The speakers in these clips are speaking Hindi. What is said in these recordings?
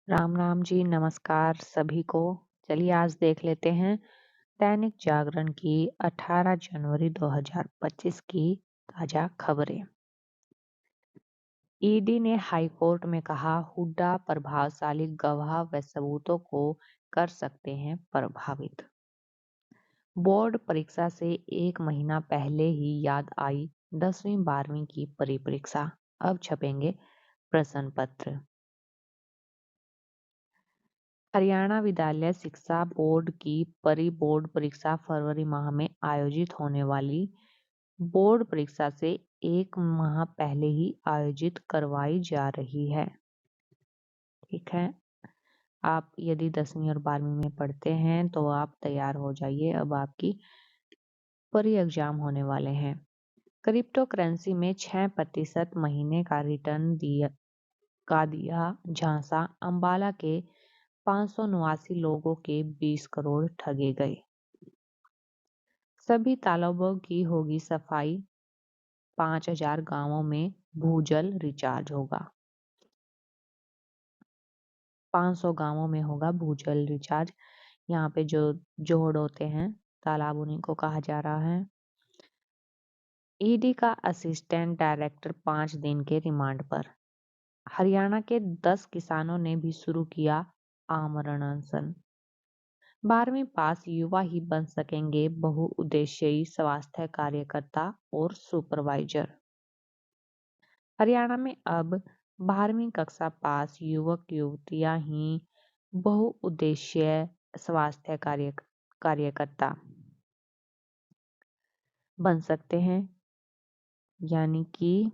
राम राम जी, नमस्कार सभी को। चलिए आज देख लेते हैं दैनिक जागरण की 18 जनवरी 2025 की ताजा खबरें। ईडी ने हाई कोर्ट में कहा, हुड्डा प्रभावशाली गवाह व सबूतों को कर सकते हैं प्रभावित। बोर्ड परीक्षा से एक महीना पहले ही याद आई 10वीं 12वीं की परिपरीक्षा। अब छपेंगे प्रश्न पत्र। हरियाणा विद्यालय शिक्षा बोर्ड की परी बोर्ड परीक्षा फरवरी माह में आयोजित होने वाली बोर्ड परीक्षा से एक माह पहले ही आयोजित करवाई जा रही है। ठीक है, आप यदि 10वीं और 12वीं में पढ़ते हैं तो आप तैयार हो जाइए, अब आपकी परी एग्जाम होने वाले हैं। क्रिप्टो करेंसी में 6% महीने का रिटर्न दिया झांसा। अंबाला के 589 लोगों के 20 करोड़ ठगे गए। सभी तालाबों की होगी सफाई। 5000 गांवों में भूजल रिचार्ज होगा। 500 गांवों में होगा भूजल रिचार्ज। यहाँ पे जो जोड़ होते हैं तालाब, उन्हीं को कहा जा रहा है। ईडी का असिस्टेंट डायरेक्टर 5 दिन के रिमांड पर। हरियाणा के 10 किसानों ने भी शुरू किया आमरण अनशन। 12वीं पास युवा ही बन सकेंगे बहुउद्देशीय स्वास्थ्य कार्यकर्ता और सुपरवाइजर। हरियाणा में अब 12वीं कक्षा पास युवक युवतियां ही बहुउद्देशीय स्वास्थ्य कार्यकर्ता बन सकते हैं, यानी कि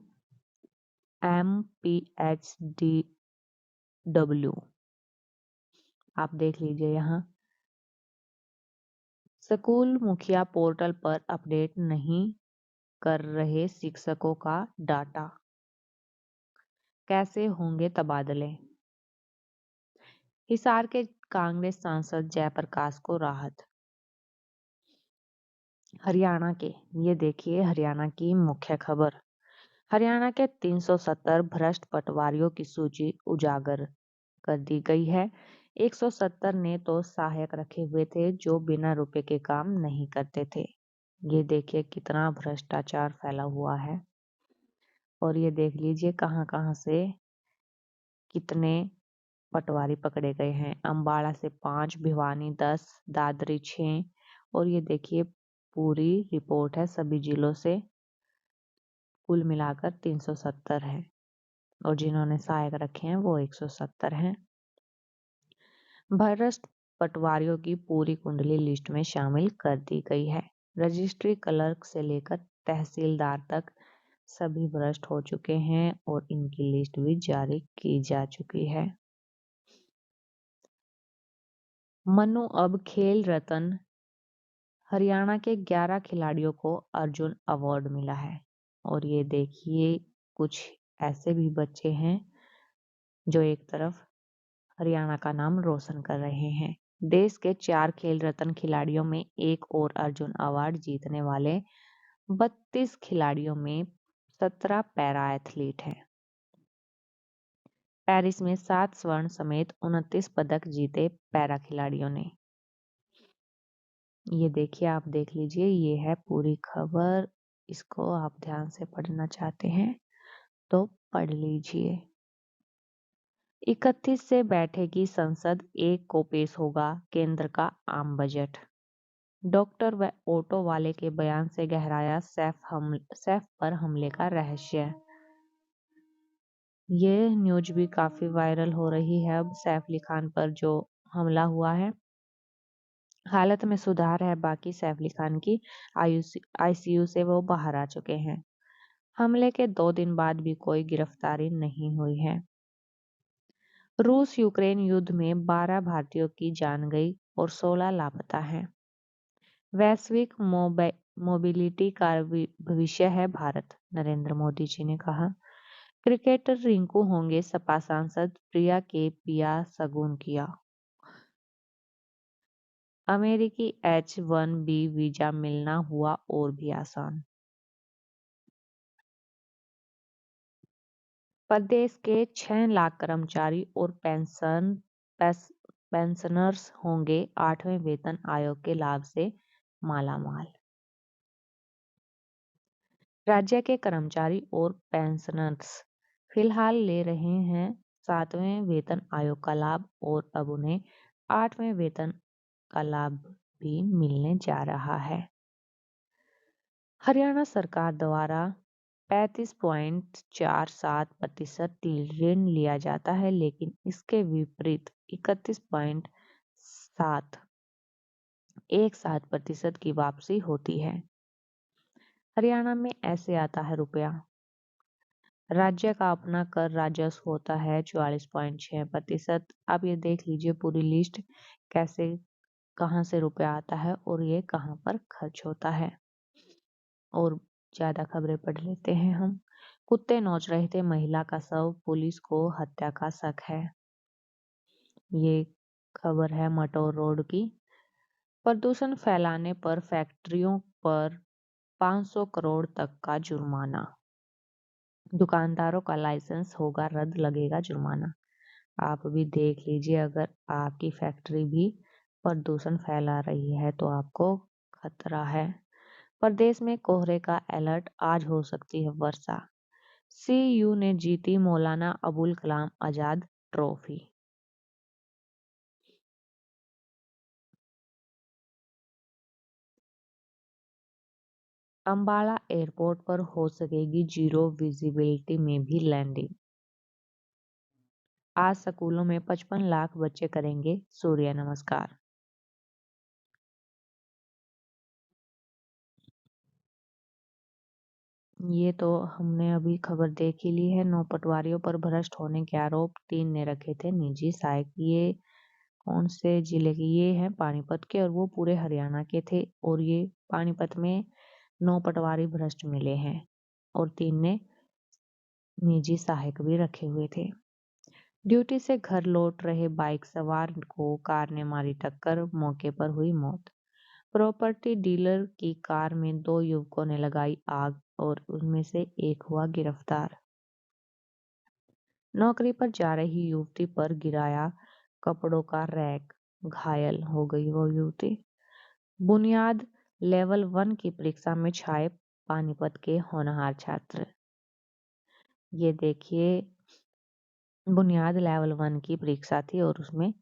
MPHDW। आप देख लीजिए यहाँ। स्कूल मुखिया पोर्टल पर अपडेट नहीं कर रहे शिक्षकों का डाटा। कैसे होंगे तबादले। हिसार के कांग्रेस सांसद जयप्रकाश को राहत। हरियाणा के, ये देखिए हरियाणा की मुख्य खबर। हरियाणा के 370 भ्रष्ट पटवारियों की सूची उजागर कर दी गई है। 170 ने तो सहायक रखे हुए थे जो बिना रुपए के काम नहीं करते थे। ये देखिए कितना भ्रष्टाचार फैला हुआ है। और ये देख लीजिए कहां कहां से कितने पटवारी पकड़े गए हैं। अंबाला से 5, भिवानी 10, दादरी 6। और ये देखिए पूरी रिपोर्ट है सभी जिलों से, कुल मिलाकर 370 है। और जिन्होंने सहायक रखे हैं वो 170 हैं। भ्रष्ट पटवारियों की पूरी कुंडली लिस्ट में शामिल कर दी गई है। रजिस्ट्री क्लर्क से लेकर तहसीलदार तक सभी भ्रष्ट हो चुके हैं और इनकी लिस्ट भी जारी की जा चुकी है। मनु अब खेल रत्न। हरियाणा के 11 खिलाड़ियों को अर्जुन अवार्ड मिला है। और ये देखिए कुछ ऐसे भी बच्चे हैं जो एक तरफ हरियाणा का नाम रोशन कर रहे हैं। देश के 4 खेल रत्न खिलाड़ियों में एक और अर्जुन अवार्ड जीतने वाले 32 खिलाड़ियों में 17 पैरा एथलीट हैं। पेरिस में 7 स्वर्ण समेत 29 पदक जीते पैरा खिलाड़ियों ने। ये देखिए, आप देख लीजिए, ये है पूरी खबर। इसको आप ध्यान से पढ़ना चाहते हैं तो पढ़ लीजिए। 31 से बैठेगी संसद, 1 को पेश होगा केंद्र का आम बजट। डॉक्टर व ऑटो वाले के बयान से गहराया सैफ पर हमले का रहस्य। ये न्यूज भी काफी वायरल हो रही है अब सैफ अली खान पर जो हमला हुआ है। हालत में सुधार है बाकी सैफ अली खान की। आईसीयू से वो बाहर आ चुके हैं। हमले के 2 दिन बाद भी कोई गिरफ्तारी नहीं हुई है। रूस यूक्रेन युद्ध में 12 भारतीयों की जान गई और 16 लापता हैं। वैश्विक मोबिलिटी का भविष्य है भारत, नरेंद्र मोदी जी ने कहा। क्रिकेटर रिंकू होंगे सपा सांसद, प्रिया के पिया शगुन किया। अमेरिकी H-1B वीजा मिलना हुआ और भी आसान। प्रदेश के 6 लाख कर्मचारी और पेंशनर्स होंगे 8वें वेतन आयोग के लाभ से मालामाल। राज्य के कर्मचारी और पेंशनर्स फिलहाल ले रहे हैं 7वें वेतन आयोग का लाभ और अब उन्हें 8वें वेतन का लाभ भी मिलने जा रहा है। हरियाणा सरकार द्वारा 35.47% ऋण लिया जाता है, लेकिन इसके विपरीत 31.717% की वापसी होती है। हरियाणा में ऐसे आता है रुपया। राज्य का अपना कर राजस्व होता है 44.6%। आप ये देख लीजिए पूरी लिस्ट कैसे कहाँ से रुपया आता है और ये कहाँ पर खर्च होता है। और ज्यादा खबरें पढ़ लेते हैं हम। कुत्ते नोच रहे थे महिला का शव, पुलिस को हत्या का शक है। ये खबर है मटोर रोड की। प्रदूषण फैलाने पर फैक्ट्रियों पर 500 करोड़ तक का जुर्माना। दुकानदारों का लाइसेंस होगा रद्द, लगेगा जुर्माना। आप भी देख लीजिए, अगर आपकी फैक्ट्री भी प्रदूषण फैला रही है तो आपको खतरा है। प्रदेश में कोहरे का अलर्ट, आज हो सकती है वर्षा। CU ने जीती मौलाना अबुल कलाम आजाद ट्रॉफी। अंबाला एयरपोर्ट पर हो सकेगी जीरो विजिबिलिटी में भी लैंडिंग। आज स्कूलों में 55 लाख बच्चे करेंगे सूर्य नमस्कार। ये तो हमने अभी खबर देख ही ली है। 9 पटवारियों पर भ्रष्ट होने के आरोप, 3 ने रखे थे निजी सहायक। ये कौन से जिले के? ये हैं पानीपत के और वो पूरे हरियाणा के थे। और ये पानीपत में 9 पटवारी भ्रष्ट मिले हैं और 3 ने निजी सहायक भी रखे हुए थे। ड्यूटी से घर लौट रहे बाइक सवार को कार ने मारी टक्कर, मौके पर हुई मौत। प्रॉपर्टी डीलर की कार में 2 युवकों ने लगाई आग और उनमें से एक हुआ गिरफ्तार। नौकरी पर जा रही युवती पर गिराया कपड़ों का रैक, घायल हो गई वो युवती। बुनियाद लेवल 1 की परीक्षा में छाए पानीपत के होनहार छात्र। ये देखिए, बुनियाद लेवल 1 की परीक्षा थी और उसमें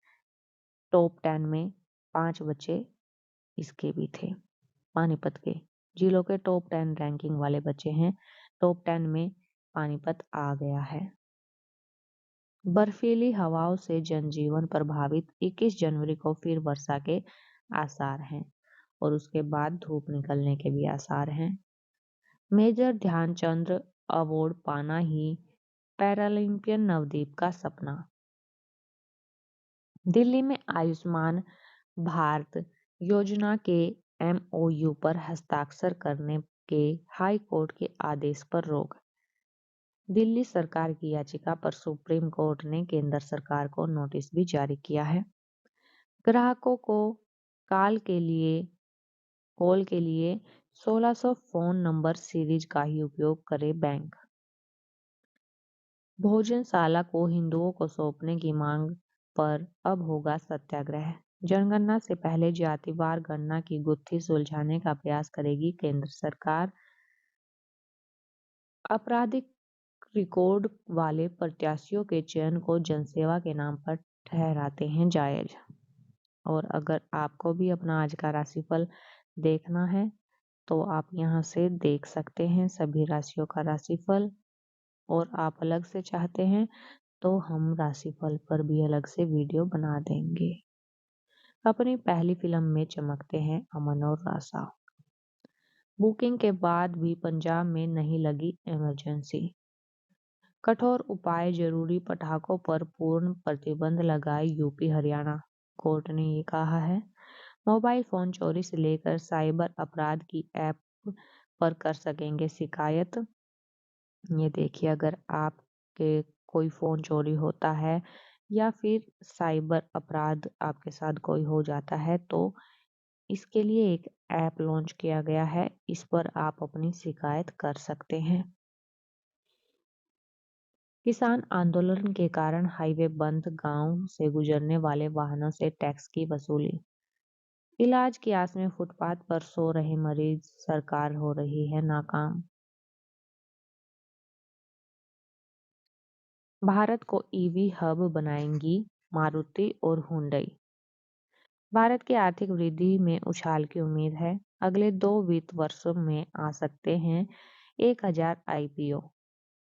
टॉप 10 में 5 बच्चे इसके भी थे। पानीपत के जिलों के टॉप 10 रैंकिंग वाले बच्चे हैं। टॉप 10 में पानीपत आ गया है। बर्फीली हवाओं से जनजीवन प्रभावित, 21 जनवरी को फिर वर्षा के आसार हैं और उसके बाद धूप निकलने के भी आसार हैं। मेजर ध्यानचंद अवार्ड पाना ही पैरालंपियन नवदीप का सपना। दिल्ली में आयुष्मान भारत योजना के MOU पर हस्ताक्षर करने के हाई कोर्ट के आदेश पर रोक। दिल्ली सरकार की याचिका पर सुप्रीम कोर्ट ने केंद्र सरकार को नोटिस भी जारी किया है। ग्राहकों को कॉल के लिए 1600 फोन नंबर सीरीज का ही उपयोग करे बैंक। भोजनशाला को हिंदुओं को सौंपने की मांग पर अब होगा सत्याग्रह। जनगणना से पहले जातिवार गणना की गुत्थी सुलझाने का प्रयास करेगी केंद्र सरकार। आपराधिक रिकॉर्ड वाले प्रत्याशियों के चयन को जनसेवा के नाम पर ठहराते हैं जायज। और अगर आपको भी अपना आज का राशिफल देखना है तो आप यहाँ से देख सकते हैं सभी राशियों का राशिफल। और आप अलग से चाहते हैं तो हम राशिफल पर भी अलग से वीडियो बना देंगे। अपनी पहली फिल्म में चमकते हैं अमन और रासा। बुकिंग के बाद भी पंजाब में नहीं लगी इमरजेंसी। कठोर उपाय जरूरी, पटाखों पर पूर्ण प्रतिबंध लगाए यूपी हरियाणा। कोर्ट ने ये कहा है। मोबाइल फोन चोरी से लेकर साइबर अपराध की ऐप पर कर सकेंगे शिकायत। ये देखिए, अगर आपके कोई फोन चोरी होता है या फिर साइबर अपराध आपके साथ कोई हो जाता है तो इसके लिए एक ऐप लॉन्च किया गया है। इस पर आप अपनी शिकायत कर सकते हैं। किसान आंदोलन के कारण हाईवे बंद, गांव से गुजरने वाले वाहनों से टैक्स की वसूली। इलाज की आस में फुटपाथ पर सो रहे मरीज, सरकार हो रही है नाकाम। भारत को ईवी हब बनाएंगी मारुति और हुंडई। भारत की आर्थिक वृद्धि में उछाल की उम्मीद है। अगले 2 वित्त वर्षों में आ सकते हैं 1000 आईपीओ।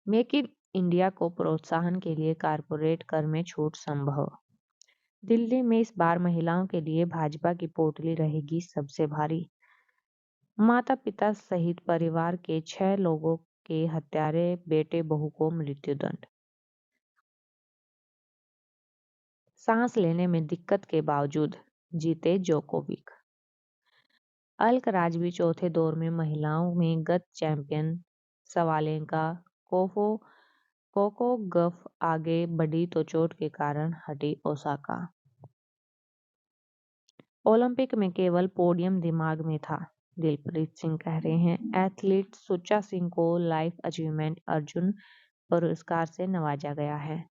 मेक इन इंडिया को प्रोत्साहन के लिए कारपोरेट कर में छूट संभव। दिल्ली में इस बार महिलाओं के लिए भाजपा की पोटली रहेगी सबसे भारी। माता पिता सहित परिवार के 6 लोगों के हत्यारे बेटे बहू को मृत्युदंड। सांस लेने में दिक्कत के बावजूद जीते जोकोविक। अल्कराज भी चौथे दौर में महिलाओं में गत चैंपियन। सवालेंका कोको गफ आगे बढ़ी तो चोट के कारण हटी ओसाका। ओलंपिक में केवल पोडियम दिमाग में था, दिलप्रीत सिंह कह रहे हैं। एथलीट सुच्चा सिंह को लाइफ अचीवमेंट अर्जुन पुरस्कार से नवाजा गया है।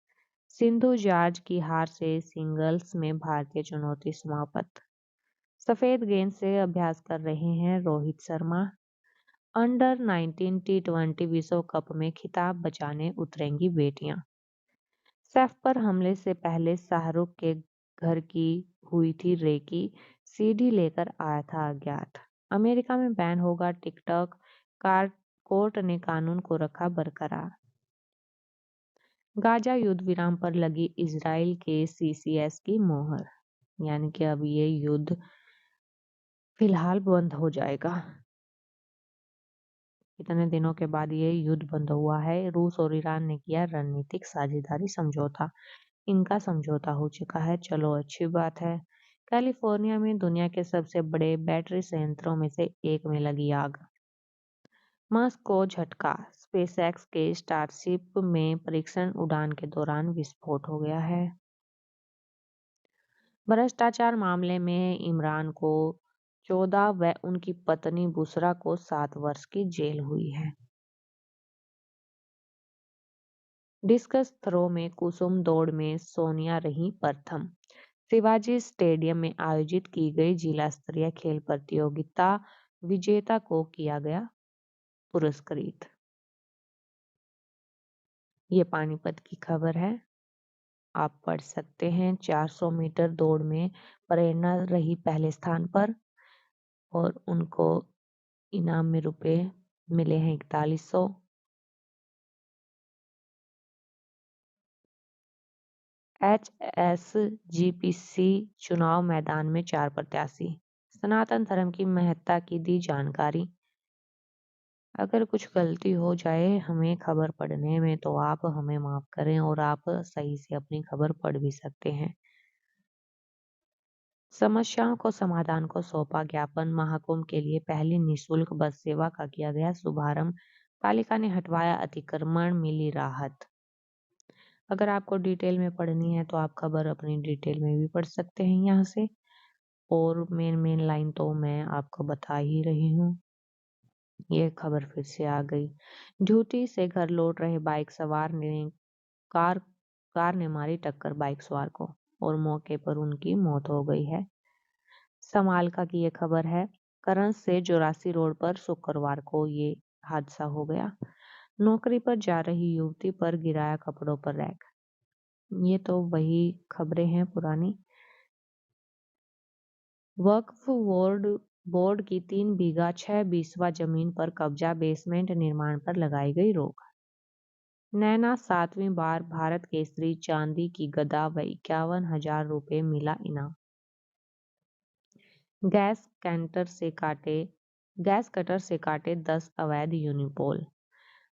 सिंधु जॉर्ज की हार से सिंगल्स में भारतीय चुनौती समाप्त। सफेद गेंद से अभ्यास कर रहे हैं रोहित शर्मा। अंडर 19 टी20 विश्व कप में खिताब बचाने उतरेंगी बेटियां। सैफ पर हमले से पहले शाहरुख के घर की हुई थी रेकी, सीडी लेकर आया था अज्ञात। अमेरिका में बैन होगा टिकटॉक, कोर्ट ने कानून को रखा बरकरार। गाजा युद्ध विराम पर लगी इजराइल के सीसीएस की मोहर, यानी कि अब ये युद्ध फिलहाल बंद हो जाएगा। इतने दिनों के बाद ये युद्ध बंद हुआ है। रूस और ईरान ने किया रणनीतिक साझेदारी समझौता। इनका समझौता हो चुका है, चलो अच्छी बात है। कैलिफोर्निया में दुनिया के सबसे बड़े बैटरी संयंत्रों में से एक में लगी आग। मस्क को झटका, स्पेसएक्स के स्टारशिप में परीक्षण उड़ान के दौरान विस्फोट हो गया है। भ्रष्टाचार मामले में इमरान को 14 व उनकी पत्नी बुशरा को 7 वर्ष की जेल हुई है। डिस्कस थ्रो में कुसुम दौड़ में सोनिया रही प्रथम। शिवाजी स्टेडियम में आयोजित की गई जिला स्तरीय खेल प्रतियोगिता विजेता को किया गया पुरस्कृत। ये पानीपत की खबर है, आप पढ़ सकते हैं। 400 मीटर दौड़ में प्रेरणा रही पहले स्थान पर और उनको इनाम में रुपए मिले हैं 4100। HSGPC चुनाव मैदान में 4 प्रत्याशी। सनातन धर्म की महत्ता की दी जानकारी। अगर कुछ गलती हो जाए हमें खबर पढ़ने में तो आप हमें माफ करें और आप सही से अपनी खबर पढ़ भी सकते हैं। समस्याओं को समाधान को सौंपा ज्ञापन। महाकुंभ के लिए पहली निःशुल्क बस सेवा का किया गया शुभारंभ। पालिका ने हटवाया अतिक्रमण, मिली राहत। अगर आपको डिटेल में पढ़नी है तो आप खबर अपनी डिटेल में भी पढ़ सकते हैं यहाँ से। और मेन लाइन तो मैं आपको बता ही रही हूँ। ये खबर फिर से आ गई। ड्यूटी से घर लौट रहे बाइक सवार ने कार ने मारी टक्कर बाइक सवार को और मौके पर उनकी मौत हो गई है। समालका की ये खबर है। करंज से 84 रोड पर शुक्रवार को ये हादसा हो गया। नौकरी पर जा रही युवती पर गिराया कपड़ों पर रैक। ये तो वही खबरें हैं पुरानी। वक्फ बोर्ड की 3 बीघा 6 बीसवा जमीन पर कब्जा, बेसमेंट निर्माण पर लगाई गई रोक। नैना 7वीं बार भारत केसरी, चांदी की गदा व 51,000 रुपए मिला इनाम। गैस कटर से काटे 10 अवैध यूनिपोल।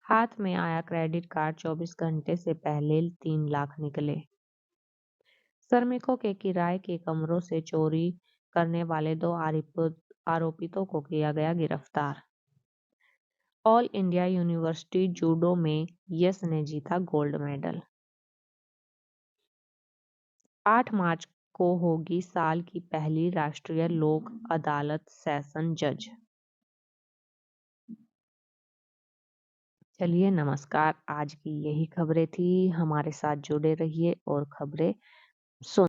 हाथ में आया क्रेडिट कार्ड, 24 घंटे से पहले 3 लाख निकले। श्रमिकों के किराए के कमरों से चोरी करने वाले 2 आरोपितों को किया गया गिरफ्तार। ऑल इंडिया यूनिवर्सिटी जूडो में यश ने जीता गोल्ड मेडल। 8 मार्च को होगी साल की पहली राष्ट्रीय लोक अदालत सेशन जज। चलिए नमस्कार, आज की यही खबरें थी। हमारे साथ जुड़े रहिए और खबरें सुन